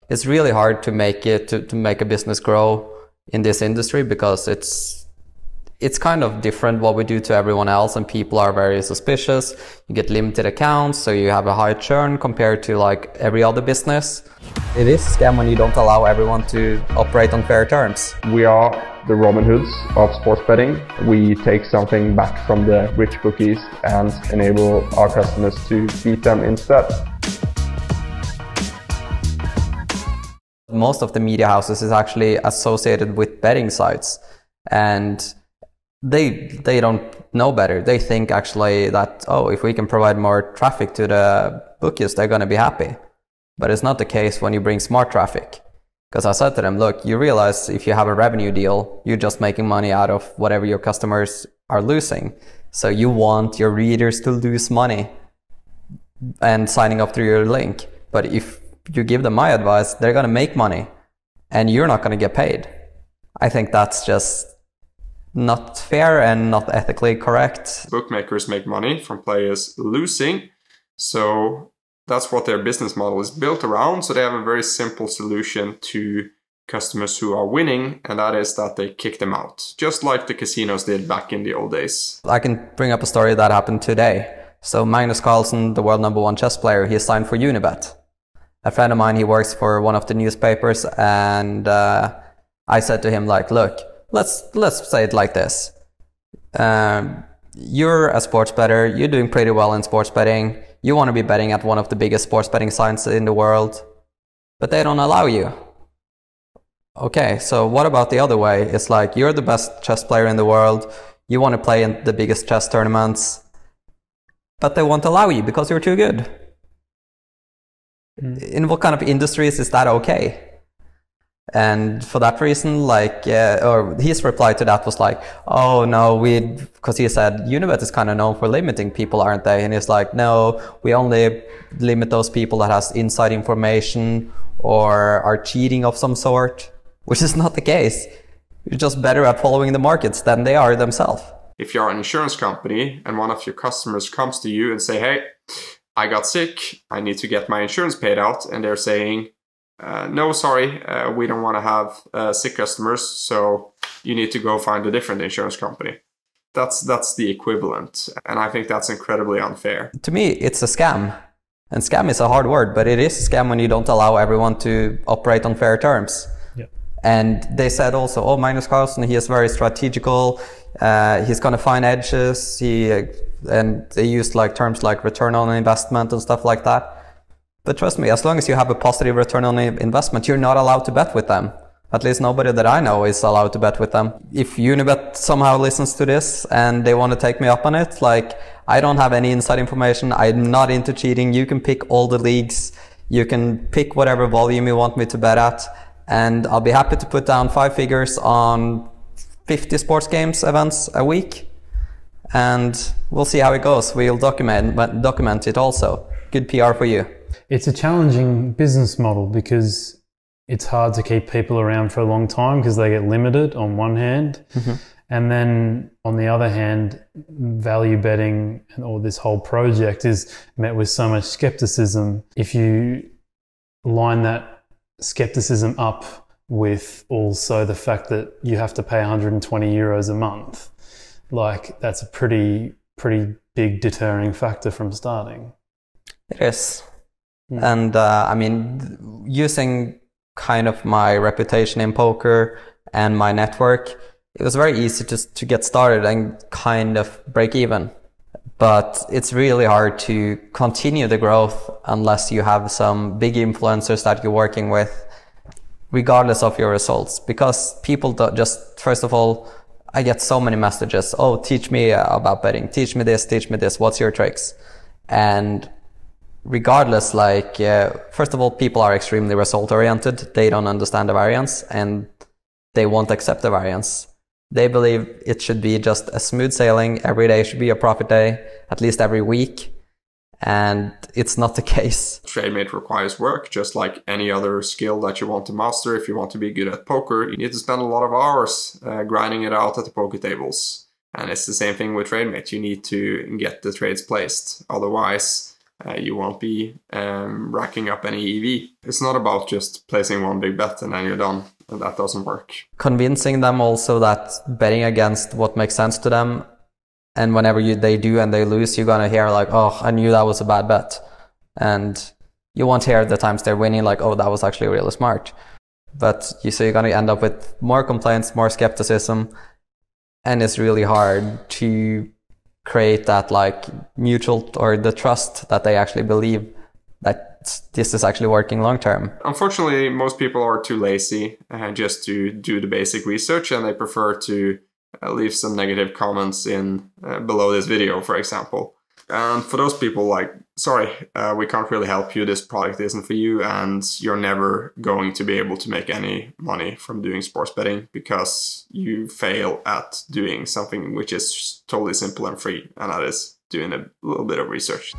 it's really hard to make it to make a business grow in this industry, because it's kind of different what we do to everyone else, and people are very suspicious. You get limited accounts, so you have a high churn compared to like every other business. It is a scam when you don't allow everyone to operate on fair terms. We are the Robin Hoods of sports betting. We take something back from the rich bookies and enable our customers to beat them instead. Most of the media houses is actually associated with betting sites, and they don't know better. They think actually that, oh, if we can provide more traffic to the bookies, they're going to be happy. But it's not the case when you bring smart traffic. Because I said to them, look, you realize if you have a revenue deal, you're just making money out of whatever your customers are losing. So you want your readers to lose money and signing up through your link. But if you give them my advice, they're going to make money and you're not going to get paid. I think that's just not fair and not ethically correct. Bookmakers make money from players losing, so that's what their business model is built around. So they have a very simple solution to customers who are winning, and that is that they kick them out, just like the casinos did back in the old days. I can bring up a story that happened today. So Magnus Carlsen, the world #1 chess player, he signed for Unibet. A friend of mine, he works for one of the newspapers, and I said to him, like, look, let's say it like this. You're a sports bettor, you're doing pretty well in sports betting, you want to be betting at one of the biggest sports betting sites in the world, but they don't allow you. Okay, so what about the other way? It's like, you're the best chess player in the world, you want to play in the biggest chess tournaments, but they won't allow you because you're too good. In what kind of industries is that okay? And for that reason, like, or his reply to that was like, oh no, because he said Unibet is kind of known for limiting people, aren't they? And he's like, no, we only limit those people that has inside information or are cheating of some sort, which is not the case. You're just better at following the markets than they are themselves. If you're an insurance company and one of your customers comes to you and say, hey, I got sick, I need to get my insurance paid out, and they're saying, no, sorry, we don't want to have sick customers, so you need to go find a different insurance company. That's the equivalent, and I think that's incredibly unfair. To me, it's a scam. And scam is a hard word, but it is a scam when you don't allow everyone to operate on fair terms. Yep. And they said also, oh, Magnus Carlsen, he is very strategical, he's going to find edges, and they used like terms like return on investment and stuff like that. But trust me, as long as you have a positive return on investment, you're not allowed to bet with them. At least nobody that I know is allowed to bet with them. If Unibet somehow listens to this and they want to take me up on it, like, I don't have any inside information, I'm not into cheating, you can pick all the leagues, you can pick whatever volume you want me to bet at, and I'll be happy to put down 5 figures on 50 sports games events a week. And we'll see how it goes. We'll document it also. Good PR for you. It's a challenging business model because it's hard to keep people around for a long time because they get limited on one hand. Mm-hmm. And then on the other hand, value betting and all this whole project is met with so much skepticism. If you line that skepticism up with also the fact that you have to pay 120 euros a month, like, that's a pretty big deterring factor from starting. It is. And I mean, using kind of my reputation in poker and my network, it was very easy just to get started and kind of break even. But it's really hard to continue the growth unless you have some big influencers that you're working with, regardless of your results. Because people don't just, first of all, I get so many messages. Oh, teach me about betting. Teach me this. What's your tricks? And regardless, like, first of all, people are extremely result oriented. They don't understand the variance and they won't accept the variance. They believe it should be just a smooth sailing. Every day should be a profit day, at least every week. And it's not the case. Trademate requires work, just like any other skill that you want to master. If you want to be good at poker, you need to spend a lot of hours grinding it out at the poker tables. And it's the same thing with Trademate. You need to get the trades placed. Otherwise, you won't be racking up any EV. It's not about just placing one big bet and then you're done. That doesn't work. Convincing them also that betting against what makes sense to them, and whenever they do and they lose, you're going to hear like, oh, I knew that was a bad bet. And you won't hear the times they're winning like, oh, that was actually really smart. But so you're going to end up with more complaints, more skepticism, and it's really hard to create that like mutual or the trust that they actually believe that this is actually working long term. Unfortunately, most people are too lazy just to do the basic research, and they prefer to leave some negative comments in below this video, for example. And for those people, like, sorry, we can't really help you. This product isn't for you, and you're never going to be able to make any money from doing sports betting because you fail at doing something which is totally simple and free, and that is doing a little bit of research.